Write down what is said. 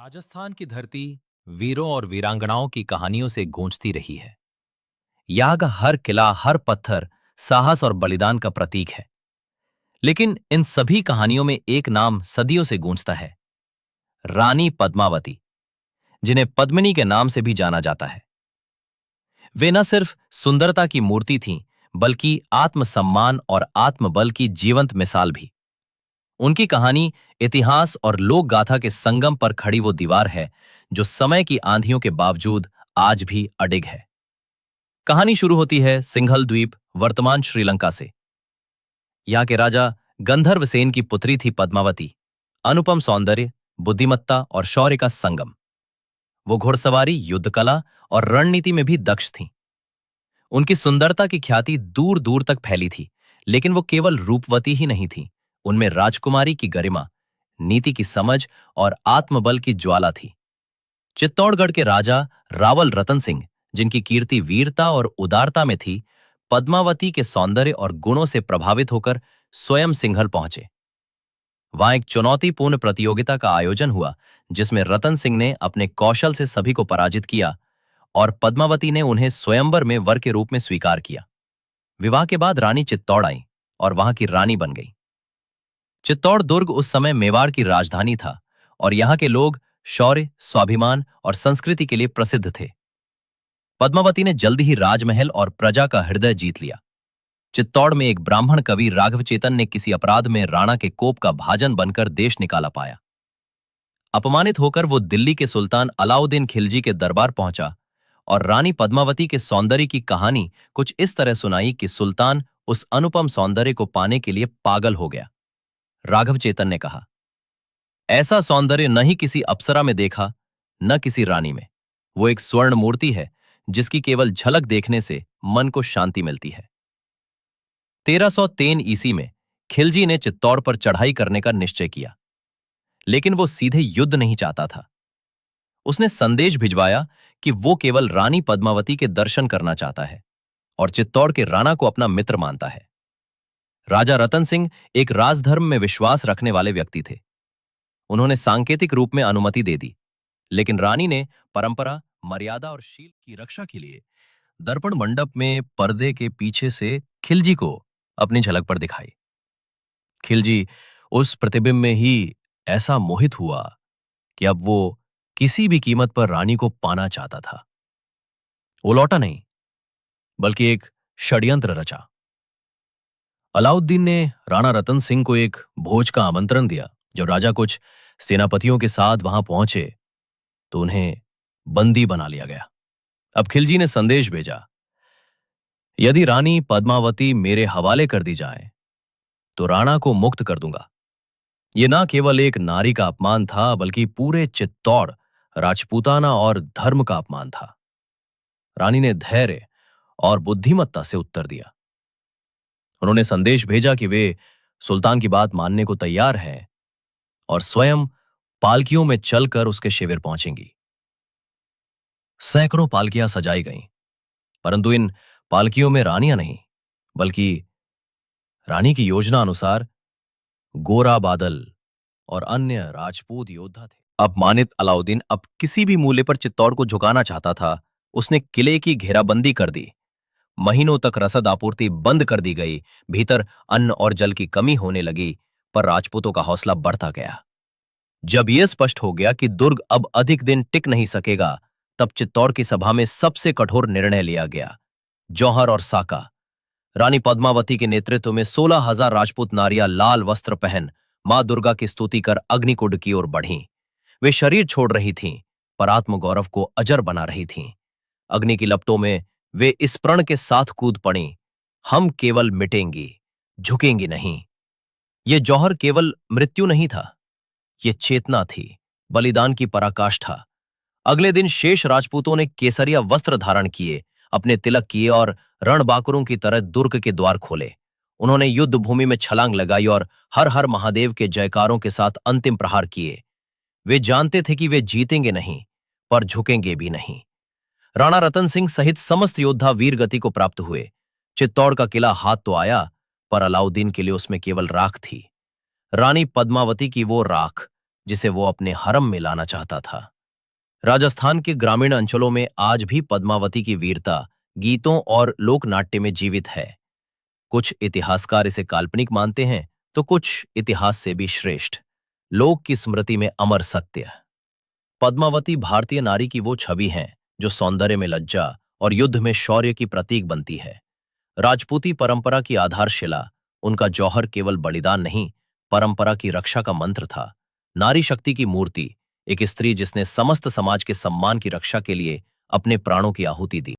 राजस्थान की धरती वीरों और वीरांगनाओं की कहानियों से गूंजती रही है। यहाँ का हर किला, हर पत्थर साहस और बलिदान का प्रतीक है। लेकिन इन सभी कहानियों में एक नाम सदियों से गूंजता है, रानी पद्मावती, जिन्हें पद्मिनी के नाम से भी जाना जाता है। वे न सिर्फ सुंदरता की मूर्ति थीं, बल्कि आत्मसम्मान और आत्मबल की जीवंत मिसाल भी। उनकी कहानी इतिहास और लोक गाथा के संगम पर खड़ी वो दीवार है जो समय की आंधियों के बावजूद आज भी अडिग है। कहानी शुरू होती है सिंघल द्वीप, वर्तमान श्रीलंका से। यहाँ के राजा गंधर्वसेन की पुत्री थी पद्मावती, अनुपम सौंदर्य, बुद्धिमत्ता और शौर्य का संगम। वो घुड़सवारी, युद्धकला और रणनीति में भी दक्ष थीं। उनकी सुंदरता की ख्याति दूर दूर तक फैली थी, लेकिन वो केवल रूपवती ही नहीं थी। उनमें राजकुमारी की गरिमा, नीति की समझ और आत्मबल की ज्वाला थी। चित्तौड़गढ़ के राजा रावल रतन सिंह, जिनकी कीर्ति वीरता और उदारता में थी, पद्मावती के सौंदर्य और गुणों से प्रभावित होकर स्वयं सिंघल पहुंचे। वहां एक चुनौतीपूर्ण प्रतियोगिता का आयोजन हुआ, जिसमें रतन सिंह ने अपने कौशल से सभी को पराजित किया और पद्मावती ने उन्हें स्वयंवर में वर के रूप में स्वीकार किया। विवाह के बाद रानी चित्तौड़ आई और वहां की रानी बन गई। चित्तौड़ दुर्ग उस समय मेवाड़ की राजधानी था और यहाँ के लोग शौर्य, स्वाभिमान और संस्कृति के लिए प्रसिद्ध थे। पद्मावती ने जल्द ही राजमहल और प्रजा का हृदय जीत लिया। चित्तौड़ में एक ब्राह्मण कवि राघव चेतन ने किसी अपराध में राणा के कोप का भाजन बनकर देश निकाला पाया। अपमानित होकर वो दिल्ली के सुल्तान अलाउद्दीन खिलजी के दरबार पहुंचा और रानी पद्मावती के सौंदर्य की कहानी कुछ इस तरह सुनाई कि सुल्तान उस अनुपम सौंदर्य को पाने के लिए पागल हो गया। राघव चेतन ने कहा, ऐसा सौंदर्य न ही किसी अप्सरा में देखा, न किसी रानी में। वो एक स्वर्ण मूर्ति है जिसकी केवल झलक देखने से मन को शांति मिलती है। 1303 ईस्वी में खिलजी ने चित्तौड़ पर चढ़ाई करने का निश्चय किया, लेकिन वो सीधे युद्ध नहीं चाहता था। उसने संदेश भिजवाया कि वो केवल रानी पद्मावती के दर्शन करना चाहता है और चित्तौड़ के राणा को अपना मित्र मानता है। राजा रतन सिंह एक राजधर्म में विश्वास रखने वाले व्यक्ति थे। उन्होंने सांकेतिक रूप में अनुमति दे दी, लेकिन रानी ने परंपरा, मर्यादा और शील की रक्षा के लिए दर्पण मंडप में पर्दे के पीछे से खिलजी को अपनी झलक पर दिखाई। खिलजी उस प्रतिबिंब में ही ऐसा मोहित हुआ कि अब वो किसी भी कीमत पर रानी को पाना चाहता था। वो लौटा नहीं, बल्कि एक षड्यंत्र रचा। अलाउद्दीन ने राणा रतन सिंह को एक भोज का आमंत्रण दिया। जब राजा कुछ सेनापतियों के साथ वहां पहुंचे तो उन्हें बंदी बना लिया गया। अब खिलजी ने संदेश भेजा, यदि रानी पद्मावती मेरे हवाले कर दी जाए तो राणा को मुक्त कर दूंगा। यह न केवल एक नारी का अपमान था, बल्कि पूरे चित्तौड़, राजपूताना और धर्म का अपमान था। रानी ने धैर्य और बुद्धिमत्ता से उत्तर दिया। उन्होंने संदेश भेजा कि वे सुल्तान की बात मानने को तैयार हैं और स्वयं पालकियों में चलकर उसके शिविर पहुंचेंगी। सैकड़ों पालकियां सजाई गईं, परंतु इन पालकियों में रानियां नहीं, बल्कि रानी की योजना अनुसार गोरा बादल और अन्य राजपूत योद्धा थे। अपमानित अलाउद्दीन अब किसी भी मूल्य पर चित्तौड़ को झुकाना चाहता था। उसने किले की घेराबंदी कर दी। महीनों तक रसद आपूर्ति बंद कर दी गई। भीतर अन्न और जल की कमी होने लगी, पर राजपूतों का हौसला बढ़ता गया। जब यह स्पष्ट हो गया कि दुर्ग अब अधिक दिन टिक नहीं सकेगा, तब चित्तौड़ की सभा में सबसे कठोर निर्णय लिया गया, जौहर और साका। रानी पद्मावती के नेतृत्व में 16,000 राजपूत नारियां लाल वस्त्र पहन मां दुर्गा की स्तुति कर अग्निकुंड की ओर बढ़ीं। वे शरीर छोड़ रही थीं, पर आत्मगौरव को अजर बना रही थीं। अग्नि की लपटों में वे इस प्रण के साथ कूद पड़ीं, हम केवल मिटेंगी, झुकेंगी नहीं। ये जौहर केवल मृत्यु नहीं था, ये चेतना थी, बलिदान की पराकाष्ठा। अगले दिन शेष राजपूतों ने केसरिया वस्त्र धारण किए, अपने तिलक किए और रणबांकुरों की तरह दुर्ग के द्वार खोले। उन्होंने युद्ध भूमि में छलांग लगाई और हर हर महादेव के जयकारों के साथ अंतिम प्रहार किए। वे जानते थे कि वे जीतेंगे नहीं, पर झुकेंगे भी नहीं। राणा रतन सिंह सहित समस्त योद्धा वीर गति को प्राप्त हुए। चित्तौड़ का किला हाथ तो आया, पर अलाउद्दीन के लिए उसमें केवल राख थी। रानी पद्मावती की वो राख जिसे वो अपने हरम में लाना चाहता था। राजस्थान के ग्रामीण अंचलों में आज भी पद्मावती की वीरता गीतों और लोक नाट्य में जीवित है। कुछ इतिहासकार इसे काल्पनिक मानते हैं, तो कुछ इतिहास से भी श्रेष्ठ, लोक की स्मृति में अमर सत्य। पद्मावती भारतीय नारी की वो छवि है जो सौंदर्य में लज्जा और युद्ध में शौर्य की प्रतीक बनती है। राजपूती परंपरा की आधारशिला, उनका जौहर केवल बलिदान नहीं, परंपरा की रक्षा का मंत्र था। नारी शक्ति की मूर्ति, एक स्त्री जिसने समस्त समाज के सम्मान की रक्षा के लिए अपने प्राणों की आहुति दी।